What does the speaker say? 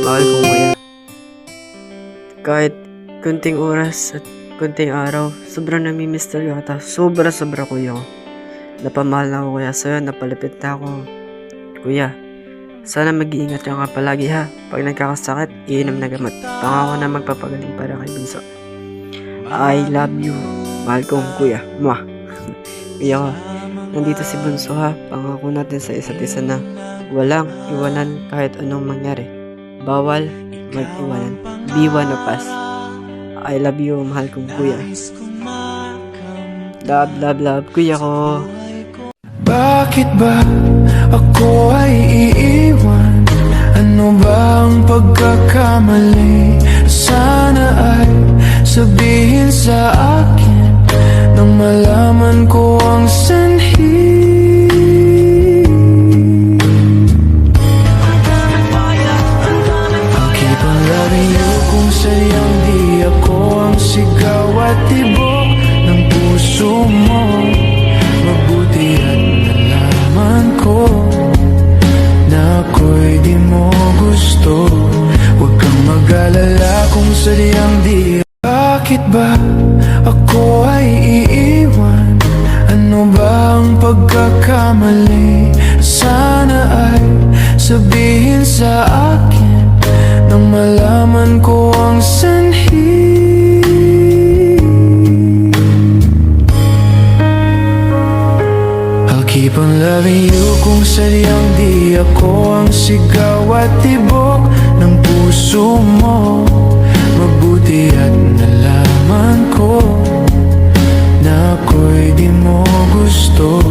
Mahal kong kuya. Kahit kunting oras at kunting araw, sobrang namimiss talaga kita. Sobra kuya ko. Napamahal na ako kuya sa'yo, napalapit na ako. Kuya, sana mag-iingat ka nga palagi ha. Pag nagkakasakit, iinom na gamot. Pangako na magpapagaling para kay Bunso. I love you. Mahal kong kuya. Mwah. Kuya ko, nandito si Bunso ha. Pangako natin sa isa't isa na walang iwanan kahit anong mangyari. Bawal mag-iwanan. Biwan na pas. I love you, mahal kong kuya. Love, kuya ko. Bakit ba ako ay iiwan? Ano ba ang pagkakamali? Sana ay sabihin sa akin nang malaman ko ang sanhi. I'll keep on loving you kung sadyang di ako ang sigaw at tibok ng puso mo. Mabuti at nalaman ko na ako'y di mo gusto. Huwag kang mag-alala kung sadyang di. Bakit ba ako ay iiwan? Ano ba ang pagkakamali? Sana ay sabihin sa akin nang malaman ko ang sanhi. Keep on loving you kung sadyang di ako ang sigaw at tibok ng puso mo. Mabuti at nalaman ko na ako'y di mo gusto.